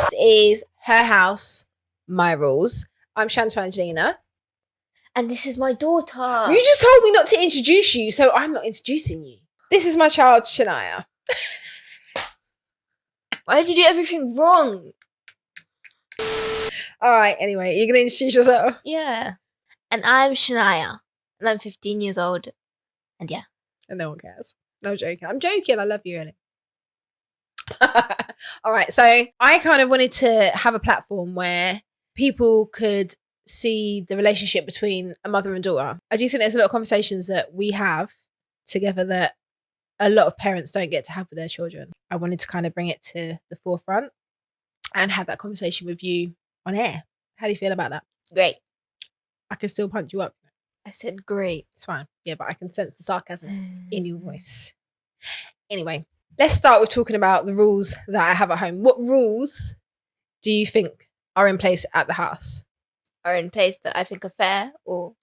This is Her House, My Rules. I'm Shanta Angelina. And this is my daughter. You just told me not to introduce you, so I'm not introducing you. This is my child, Shania. Why did you do everything wrong? All right, anyway, you're going to introduce yourself? Yeah. And I'm Shania. And I'm 15 years old. And yeah. And no one cares. No joking. I'm joking. I love you, innit? All right, so I kind of wanted to have a platform where people could see the relationship between a mother and daughter. I do think there's a lot of conversations that we have together that a lot of parents don't get to have with their children. I wanted to kind of bring it to the forefront and have that conversation with you on air. How do you feel about that? Great. I can still punch you up. I said great. It's fine. Yeah, but I can sense the sarcasm in your voice. Anyway, let's start with talking about the rules that I have at home. What rules do you think are in place at the house? Are in place that I think are fair, or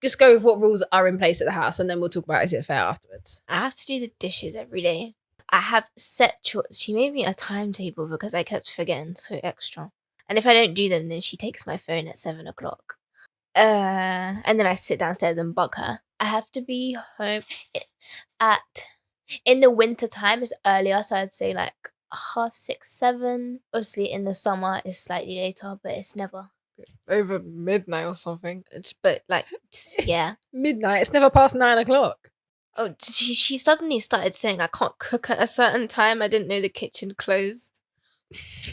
just go with what rules are in place at the house, and then we'll talk about is it fair afterwards. I have to do the dishes every day. I have set chores. She made me a timetable because I kept forgetting so extra. And if I don't do them, then she takes my phone at 7 o'clock. And then I sit downstairs and bug her. I have to be home in the winter time. It's earlier, so I'd say like 6:30, 7. Obviously, in the summer, it's slightly later, but it's never over midnight or something. But like, yeah, midnight. It's never past 9 o'clock. Oh, she suddenly started saying I can't cook at a certain time. I didn't know the kitchen closed,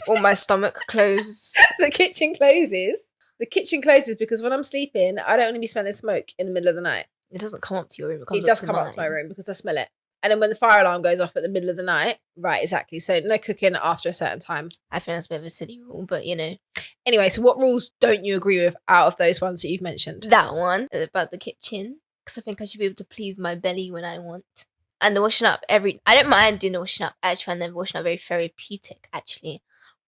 or my stomach closed. The kitchen closes. The kitchen closes because when I'm sleeping, I don't want to be smelling smoke in the middle of the night. It doesn't come up to your room. It does come up to my room because I smell it. And then when the fire alarm goes off at the middle of the night, right, exactly. So no cooking after a certain time. I think that's a bit of a silly rule, but you know. Anyway, so what rules don't you agree with out of those ones that you've mentioned? That one about the kitchen, because I think I should be able to please my belly when I want. And the washing up I don't mind doing the washing up. I actually find the washing up very therapeutic, actually.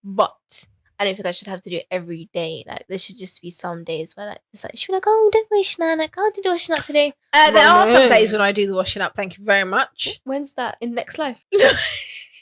But I don't think I should have to do it every day. Like, there should just be some days where, like, it's like, she'll be like, oh, don't wash now. Like, I'll do the washing up today. There are some days when I do the washing up. Thank you very much. When's that? In next life?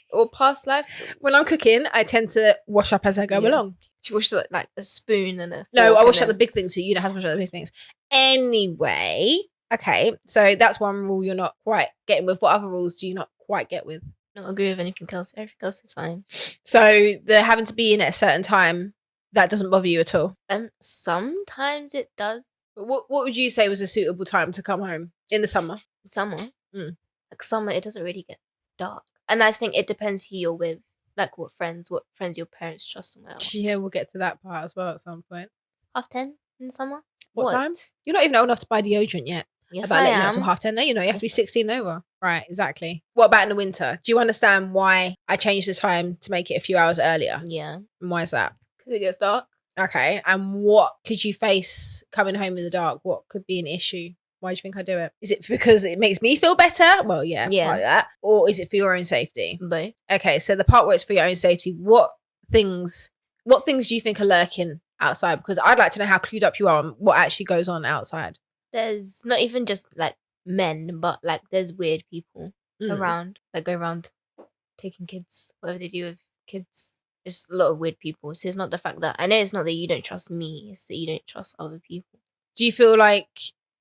Or past life? When I'm cooking, I tend to wash up as I go along. She washes like a spoon and a fork. No, I wash up the big things, so you don't have to wash up the big things. Anyway, okay, so that's one rule you're not quite getting with. What other rules do you not quite get with? Not agree with anything else. Everything else is fine. So the having to be in at a certain time, that doesn't bother you at all? Sometimes it does. But what would you say was a suitable time to come home in the summer? Summer? Like summer, it doesn't really get dark. And I think it depends who you're with. Like what friends your parents trust and well. Yeah, we'll get to that part as well at some point. 10:30 in the summer? What time? You're not even old enough to buy deodorant yet. Yes, about I letting am. out till 10:30. No, you know, you have to be 16 over. Right, exactly. What about in the winter? Do you understand why I changed the time to make it a few hours earlier? Yeah. And why is that? Because it gets dark. Okay, and what could you face coming home in the dark? What could be an issue? Why do you think I do it? Is it because it makes me feel better? Well, yeah. Like that. Or is it for your own safety? Both. Okay, so the part where it's for your own safety, what things do you think are lurking outside? Because I'd like to know how clued up you are on what actually goes on outside. There's not even just like men, but like there's weird people around that go around taking kids, whatever they do with kids. It's a lot of weird people. So it's not the fact that I know it's not that you don't trust me, it's that you don't trust other people. Do you feel like,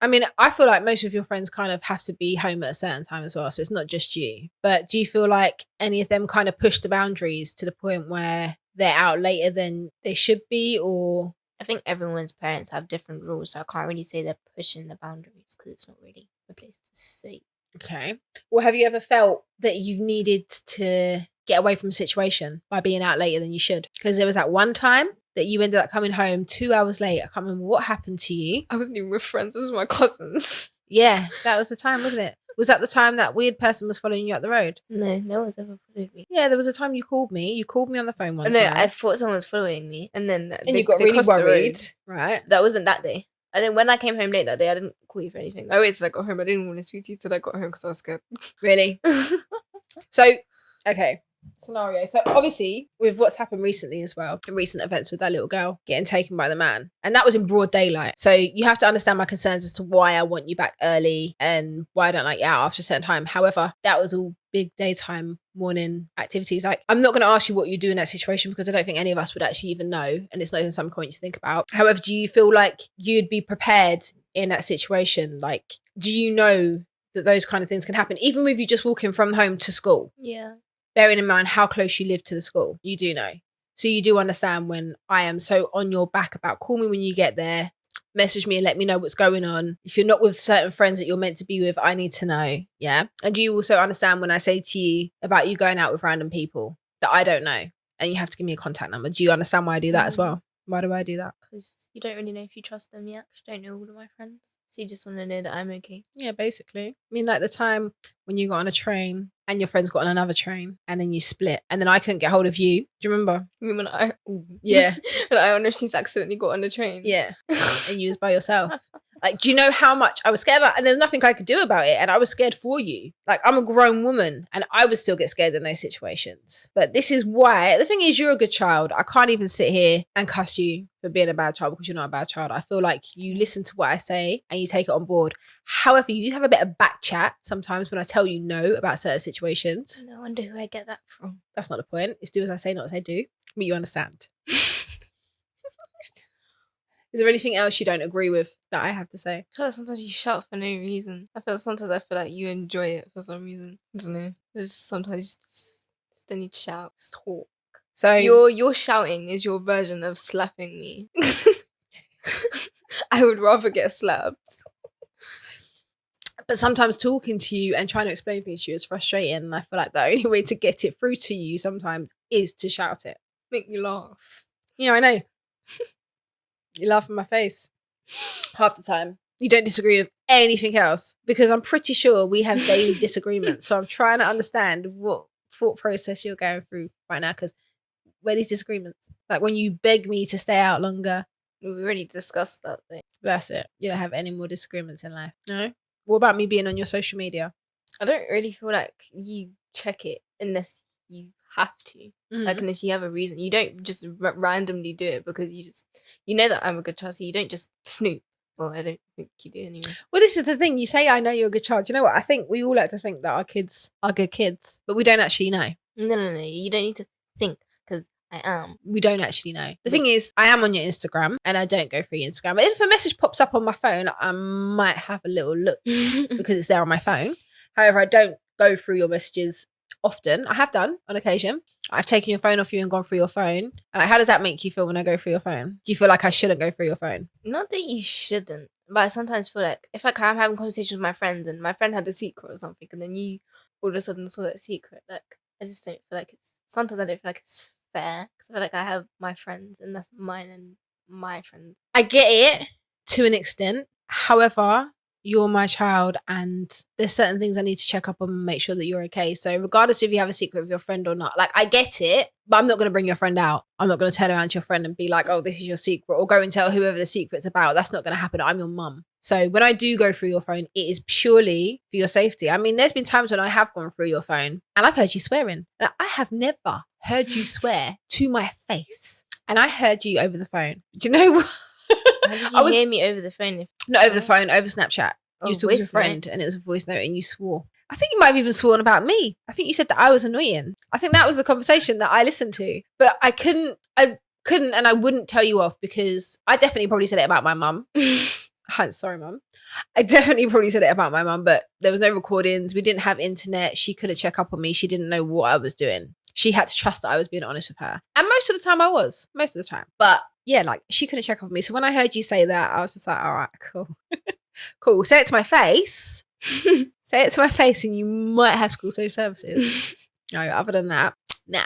I mean, I feel like most of your friends kind of have to be home at a certain time as well. So it's not just you. But do you feel like any of them kind of push the boundaries to the point where they're out later than they should be? Or I think everyone's parents have different rules. So I can't really say they're pushing the boundaries because it's not really a place to say. Okay. Well, have you ever felt that you've needed to get away from a situation by being out later than you should? Because there was that one time that you ended up coming home 2 hours late. I can't remember what happened to you. I wasn't even with friends. This was my cousins. Yeah, that was the time, wasn't it? Was that the time that weird person was following you up the road? No one's ever followed me. Yeah, there was a time you called me. You called me on the phone once. No, I thought someone was following me. And then you got really worried. Right. That wasn't that day. And then when I came home late that day, I didn't call you for anything. I waited till I got home. I didn't want to speak to you till I got home because I was scared. Really? So, okay. scenario. So obviously, with what's happened recently as well, in recent events with that little girl getting taken by the man, and that was in broad daylight. So you have to understand my concerns as to why I want you back early and why I don't like you out after a certain time. However, that was all big daytime morning activities. Like, I'm not going to ask you what you do in that situation because I don't think any of us would actually even know, and it's not even something you think about. However, do you feel like you'd be prepared in that situation? Like, do you know that those kind of things can happen, even with you just walking from home to school? Yeah. Bearing in mind how close you live to the school, you do know. So you do understand when I am so on your back about call me when you get there, message me and let me know what's going on. If you're not with certain friends that you're meant to be with, I need to know. Yeah. And do you also understand when I say to you about you going out with random people that I don't know and you have to give me a contact number? Do you understand why I do that as well? Why do I do that? Because you don't really know if you trust them yet. You don't know all of my friends. So you just want to know that I'm okay. Yeah, basically. I mean, like the time when you got on a train and your friends got on another train and then you split and then I couldn't get hold of you. Do you remember? When I Yeah. when I honestly accidentally got on the train. Yeah. And you was by yourself. Like, do you know how much I was scared? And there's nothing I could do about it. And I was scared for you. Like, I'm a grown woman and I would still get scared in those situations. But this is why, the thing is, you're a good child. I can't even sit here and cuss you for being a bad child because you're not a bad child. I feel like you listen to what I say and you take it on board. However, you do have a bit of back chat sometimes when I tell you no about certain situations. No wonder who I get that from. That's not the point. It's do as I say, not as I do. But you understand. Is there anything else you don't agree with that I have to say? I feel like sometimes you shout for no reason. Sometimes I feel like you enjoy it for some reason. I don't know. It's just sometimes you just don't need to shout. Just talk. So Your shouting is your version of slapping me. I would rather get slapped. But sometimes talking to you and trying to explain things to you is frustrating. And I feel like the only way to get it through to you sometimes is to shout it. Make me laugh. Yeah, I know. You laugh in my face half the time. You don't disagree with anything else because I'm pretty sure we have daily disagreements. So I'm trying to understand what thought process you're going through right now, because where are these disagreements? Like when you beg me to stay out longer. We already discussed that thing. That's it. You don't have any more disagreements in life. No? What about me being on your social media? I don't really feel like you check it unless you have to. Mm-hmm. Like unless you have a reason. You don't just randomly do it because you know that I'm a good child, so you don't just snoop. Well, I don't think you do anyway. Well, this is the thing. You say I know you're a good child. You know what? I think we all like to think that our kids are good kids, but we don't actually know. No. You don't need to think because I am. We don't actually know. The thing is, I am on your Instagram and I don't go through your Instagram. If a message pops up on my phone, I might have a little look because it's there on my phone. However, I don't go through your messages often. I have done on occasion. I've taken your phone off you and gone through your phone. How does that make you feel when I go through your phone? Do you feel like I shouldn't go through your phone? Not that you shouldn't, but I sometimes feel like if like I'm having conversations with my friends and my friend had a secret or something and then you all of a sudden saw that secret, like I just don't feel like sometimes I don't feel like it's fair because I feel like I have my friends and that's mine and my friends. I get it to an extent. However, you're my child and there's certain things I need to check up on and make sure that you're okay. So regardless if you have a secret with your friend or not, like I get it, but I'm not going to bring your friend out. I'm not going to turn around to your friend and be like, oh, this is your secret, or go and tell whoever the secret's about. That's not going to happen. I'm your mum. So when I do go through your phone, it is purely for your safety. I mean, there's been times when I have gone through your phone and I've heard you swearing. Now, I have never heard you swear to my face. And I heard you over the phone. Do you know what? How did you hear me over the phone? Not over the phone, over Snapchat. You was talking to your friend and it was a voice note and you swore. I think you might have even sworn about me. I think you said that I was annoying. I think that was the conversation that I listened to. But I couldn't and I wouldn't tell you off because I definitely probably said it about my mum. Sorry, mum. I definitely probably said it about my mum, but there was no recordings. We didn't have internet. She couldn't check up on me. She didn't know what I was doing. She had to trust that I was being honest with her. And most of the time I was. Most of the time. But yeah, like she couldn't check up on me. So when I heard you say that, I was just like, all right, cool. Cool. Say it to my face. Say it to my face and you might have to call social services. No, other than that, nah.